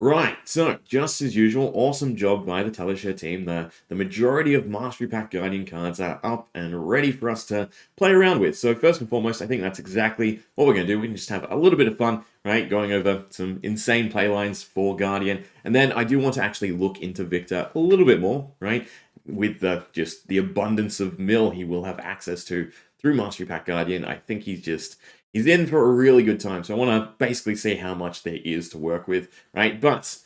Right, so just as usual, awesome job by the Teleshare team. The majority of Mastery Pack Guardian cards are up and ready for us to play around with. So first and foremost, I think that's exactly what we're going to do. We can just have a little bit of fun, right, going over some insane playlines for Guardian. And then I do want to actually look into Victor a little bit more, right, with just the abundance of mill he will have access to through Mastery Pack Guardian. I think he's in for a really good time. So I want to basically see how much there is to work with, right? But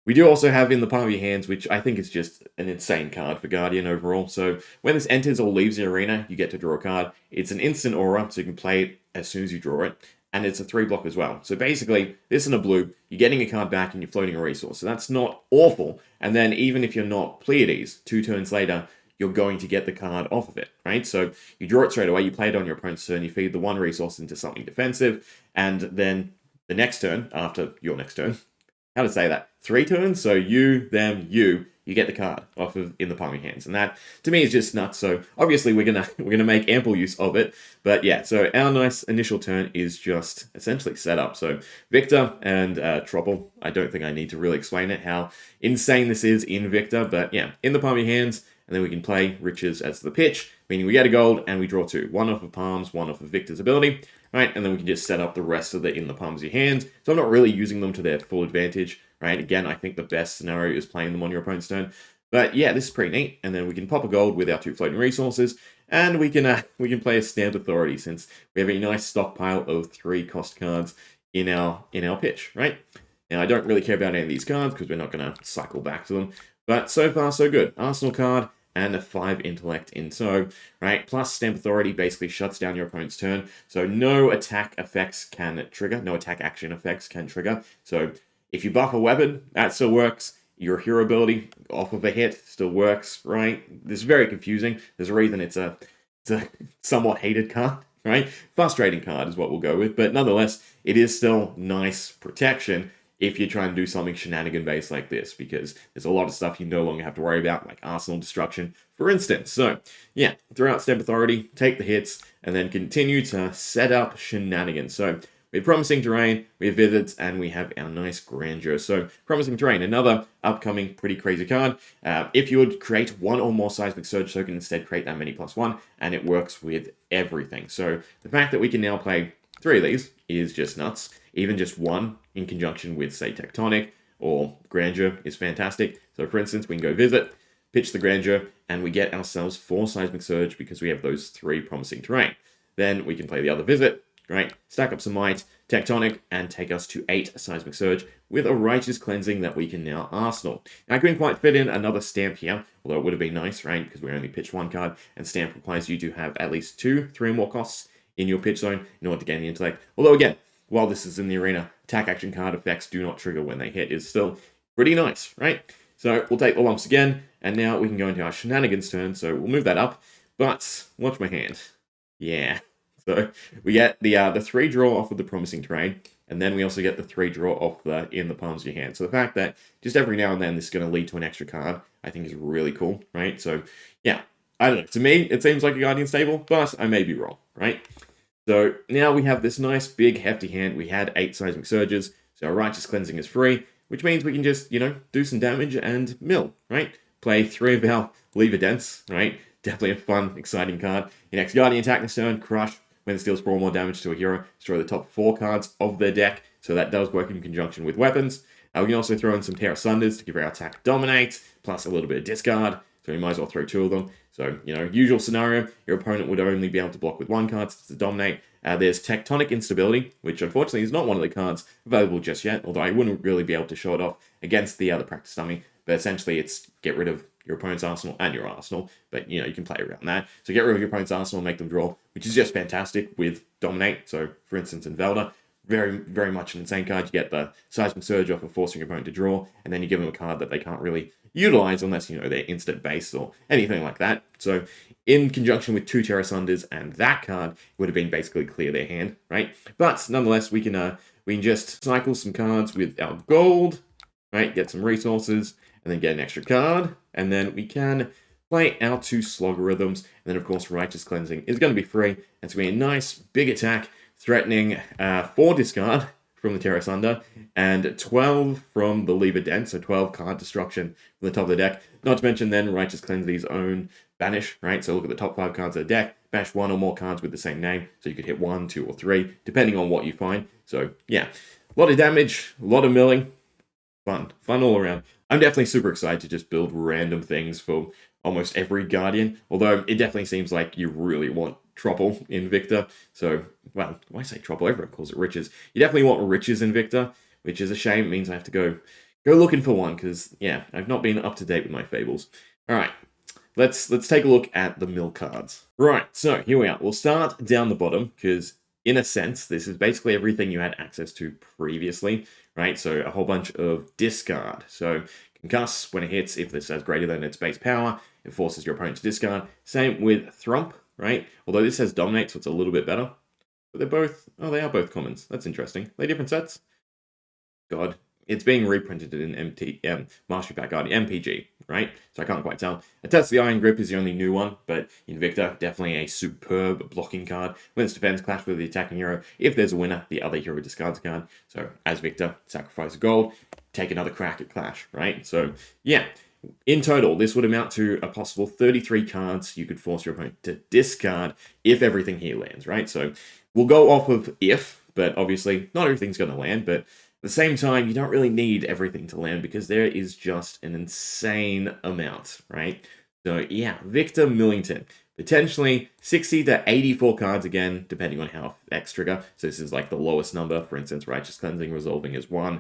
we do also have In the Palm of Your Hands, which I think is just an insane card for Guardian overall. So when this enters or leaves the arena, you get to draw a card. It's an instant aura, so you can play it as soon as you draw it. And it's a 3 block as well. So basically, this in a blue, you're getting a card back and you're floating a resource. So that's not awful. And then even if you're not Pleiades, 2 turns later, you're going to get the card off of it, right? So you draw it straight away, you play it on your opponent's turn, you feed the 1 resource into something defensive, and then the next turn, after your next turn, how to say that? 3 turns, so you, them, you get the card off of In the Palm of Your Hands, and that to me is just nuts. So obviously we're gonna make ample use of it, but yeah. So our nice initial turn is just essentially set up. So Victor and Tropple. I don't think I need to really explain it how insane this is in Victor, but yeah, In the Palm of Your Hands. And then we can play Riches as the pitch, meaning we get a gold and we draw 2. 1 off of Palms, 1 off of Victor's ability, right? And then we can just set up the rest of the In the Palms of Your Hands. So I'm not really using them to their full advantage, right? Again, I think the best scenario is playing them on your opponent's turn. But yeah, this is pretty neat. And then we can pop a gold with our 2 floating resources, and we can play a Stamped Authority since we have a nice stockpile of 3 cost cards in our pitch, right? Now I don't really care about any of these cards because we're not going to cycle back to them. But so far, so good. Arsenal card and a 5 intellect in tow, right? Plus Stamp Authority basically shuts down your opponent's turn, so no attack effects can trigger, no attack action effects can trigger. So if you buff a weapon, that still works. Your hero ability off of a hit still works, right? This is very confusing. There's a reason it's a somewhat hated card, right? Frustrating card is what we'll go with, but nonetheless, it is still nice protection if you're trying to do something shenanigan based like this, because there's a lot of stuff you no longer have to worry about, like Arsenal destruction, for instance. So, yeah, throw out Stamp Authority, take the hits, and then continue to set up shenanigans. So, we have Promising Terrain, we have Visits, and we have our nice Grandeur. So, Promising Terrain, another upcoming pretty crazy card. If you would create 1 or more Seismic Surge token, instead create that many +1, and it works with everything. So, the fact that we can now play 3 of these is just nuts. Even just 1 in conjunction with, say, Tectonic or Grandeur is fantastic. So, for instance, we can go Visit, pitch the Grandeur, and we get ourselves 4 Seismic Surge because we have those 3 Promising Terrain. Then we can play the other Visit, right? Stack up some Might, Tectonic, and take us to 8 Seismic Surge with a Righteous Cleansing that we can now Arsenal. Now, I couldn't quite fit in another Stamp here, although it would have been nice, right? Because we only pitched 1 card, and Stamp requires you to have at least 2, 3 or more costs in your pitch zone in order to gain the intellect. Although, again, while this is in the arena, attack action card effects do not trigger when they hit is still pretty nice, right? So we'll take the lumps again, and now we can go into our shenanigans turn, so we'll move that up. But watch my hand. Yeah. So we get the 3 draw off of the Promising Terrain, and then we also get the 3 draw off the In the Palms of Your Hand. So the fact that just every now and then this is going to lead to an extra card, I think is really cool, right? So yeah, I don't know. To me, it seems like a Guardian stable, but I may be wrong, right? So now we have this nice big hefty hand. We had 8 Seismic Surges, so our Righteous Cleansing is free, which means we can just, do some damage and mill, right? Play 3 of our Lever Dents, right? Definitely a fun, exciting card. Your next Guardian attack this turn, Crush. When it deals 4 or more damage to a hero, destroy the top 4 cards of their deck, so that does work in conjunction with weapons. We can also throw in some Tear Sunders to give our attack Dominate, plus a little bit of discard, so we might as well throw 2 of them. So, usual scenario, your opponent would only be able to block with 1 card to dominate. There's Tectonic Instability, which unfortunately is not one of the cards available just yet, although I wouldn't really be able to show it off against the other practice dummy. But essentially, it's get rid of your opponent's arsenal and your arsenal, but you can play around that. So get rid of your opponent's arsenal and make them draw, which is just fantastic with Dominate. So, for instance, in Velda, very, very much an insane card. You get the Seismic Surge off of forcing your opponent to draw, and then you give them a card that they can't really utilize unless, they're instant base or anything like that. So, in conjunction with 2 Terra Sunders and that card, would have been basically clear their hand, right? But nonetheless, we can just cycle some cards with our gold, right? Get some resources, and then get an extra card, and then we can play our 2 Slogarithms, and then of course Righteous Cleansing is going to be free, and it's going to be a nice big attack, threatening 4 discard from the Terrace Under, and 12 from the Lever Dent, so 12 card destruction from the top of the deck. Not to mention then Righteous Cleanse's own banish, right? So look at the top 5 cards of the deck, bash 1 or more cards with the same name, so you could hit 1, 2, or 3, depending on what you find. So yeah, a lot of damage, a lot of milling, fun all around. I'm definitely super excited to just build random things for almost every Guardian, although it definitely seems like you really want Tropple in Victor. So, well, why say Tropple? Everyone calls it Riches. You definitely want Riches in Victor, which is a shame. It means I have to go looking for one, because, yeah, I've not been up to date with my fables. All right, let's take a look at the mill cards. Right, so here we are. We'll start down the bottom, because in a sense, this is basically everything you had access to previously, right? So a whole bunch of discard. So Concuss, when it hits, if this has greater than its base power, it forces your opponent to discard. Same with Thrump, right? Although this has Dominate, so it's a little bit better. But they're both, they are both commons. That's interesting. Are they different sets? God. It's being reprinted in Mastery Pack Guardian, MPG, right? So I can't quite tell. Attest the Iron Grip is the only new one, but in Victor, definitely a superb blocking card. When it's defense, clash with the attacking hero. If there's a winner, the other hero discards a card. So as Victor, sacrifice a gold, take another crack at clash, right? So yeah, in total, this would amount to a possible 33 cards you could force your opponent to discard if everything here lands, right? So we'll go off of if, but obviously not everything's going to land, but at the same time, you don't really need everything to land because there is just an insane amount, right? So yeah, Victor Millington. Potentially 60 to 84 cards again, depending on how X trigger. So this is like the lowest number. For instance, Righteous Cleansing resolving is 1.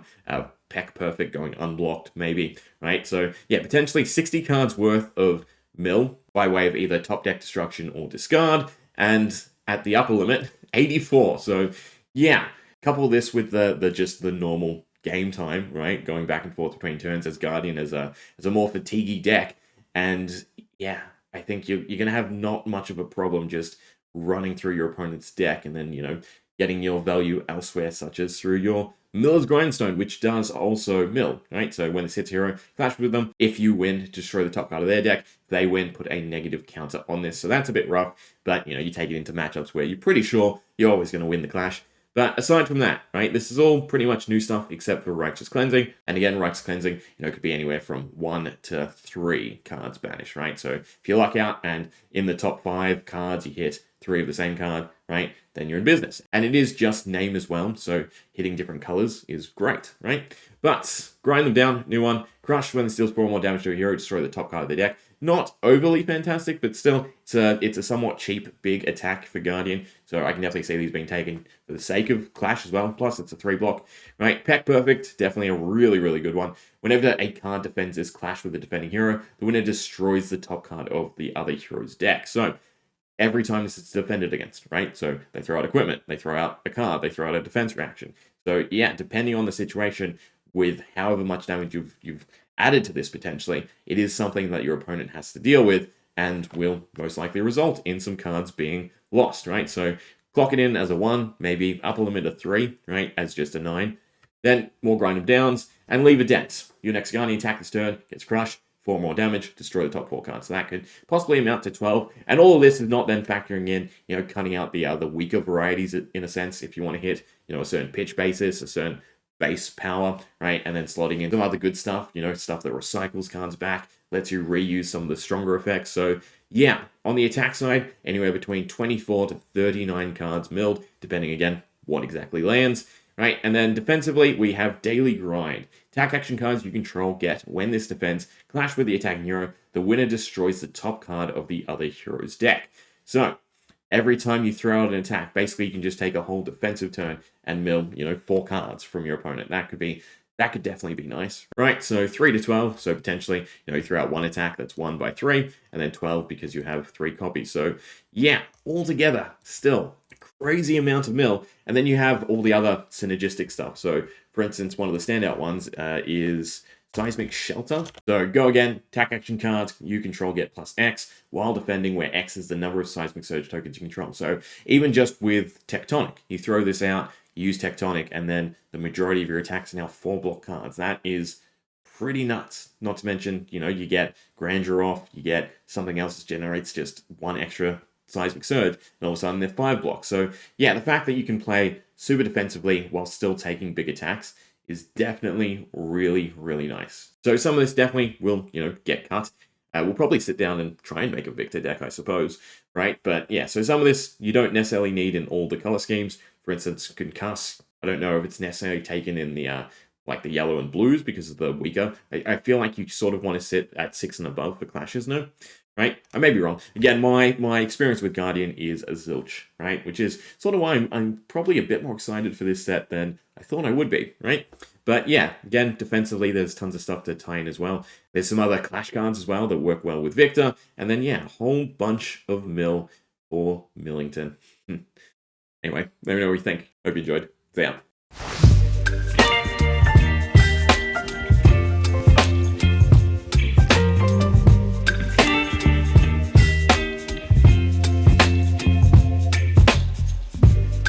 Peck Perfect going unblocked, maybe, right? So yeah, potentially 60 cards worth of mill by way of either top deck destruction or discard. And at the upper limit, 84. So yeah. Couple this with the normal game time, right? Going back and forth between turns as Guardian as a more fatiguey deck, and yeah, I think you're gonna have not much of a problem just running through your opponent's deck and then getting your value elsewhere, such as through your Miller's Grindstone, which does also mill, right? So when this hits hero, clash with them. If you win, destroy the top card of their deck. If they win, put a negative counter on this. So that's a bit rough, but you take it into matchups where you're pretty sure you're always going to win the clash. But aside from that, right, this is all pretty much new stuff except for Righteous Cleansing. And again, Righteous Cleansing, could be anywhere from 1 to 3 cards banished, right? So if you luck out and in the top 5 cards you hit 3 of the same card, right, then you're in business. And it is just name as well, so hitting different colors is great, right? But grind them down, new one. Crush when it deals 4 more damage to a hero, destroy the top card of the deck. Not overly fantastic, but still, it's a somewhat cheap, big attack for Guardian. So I can definitely see these being taken for the sake of Clash as well. Plus, it's a 3-block, right? Peck Perfect, definitely a really, really good one. Whenever a card defends this Clash with the defending hero, the winner destroys the top card of the other hero's deck. So every time this is defended against, right? So they throw out equipment, they throw out a card, they throw out a defense reaction. So yeah, depending on the situation, with however much damage you've added to this potentially, it is something that your opponent has to deal with and will most likely result in some cards being lost, right? So clock it in as a 1, maybe upper limit of 3, right, as just a 9. Then more grind of downs and leave a dent. Your next Guardian attack this turn gets crushed, 4 more damage, destroy the top 4 cards. So that could possibly amount to 12. And all of this is not then factoring in, cutting out the weaker varieties in a sense. If you want to hit, a certain pitch basis, a certain base power, right? And then slotting in some other good stuff, stuff that recycles cards back, lets you reuse some of the stronger effects. So yeah, on the attack side, anywhere between 24 to 39 cards milled, depending again what exactly lands, right? And then defensively, we have Daily Grind. Attack action cards you control get when this defense clash with the attacking hero, the winner destroys the top card of the other hero's deck. So every time you throw out an attack, basically you can just take a whole defensive turn and mill, 4 cards from your opponent. That could definitely be nice, right? So 3 to 12, so potentially, you throw out 1 attack, that's 1 by 3, and then 12 because you have 3 copies. So yeah, altogether, still a crazy amount of mill. And then you have all the other synergistic stuff. So for instance, one of the standout ones is Seismic Shelter. So go again, attack action cards you control get plus X while defending, where X is the number of Seismic Surge tokens you control. So even just with Tectonic, you throw this out, you use Tectonic, and then the majority of your attacks are now 4-block cards. That is pretty nuts. Not to mention, you get Grandeur off, you get something else that generates just 1 extra Seismic Surge, and all of a sudden they're 5 blocks. So yeah, the fact that you can play super defensively while still taking big attacks is definitely really, really nice. So some of this definitely will, get cut. We'll probably sit down and try and make a Victor deck, I suppose, right? But yeah, so some of this you don't necessarily need in all the color schemes. For instance, Concuss, I don't know if it's necessarily taken in the like the yellow and blues because of the weaker. I feel like you sort of want to sit at 6 and above for clashes, no? Right? I may be wrong. Again, my experience with Guardian is a zilch, right? Which is sort of why I'm probably a bit more excited for this set than I thought I would be, right? But yeah, again, defensively, there's tons of stuff to tie in as well. There's some other clash cards as well that work well with Victor. And then, yeah, a whole bunch of mill for Millington. Anyway, let me know what you think. Hope you enjoyed. See ya.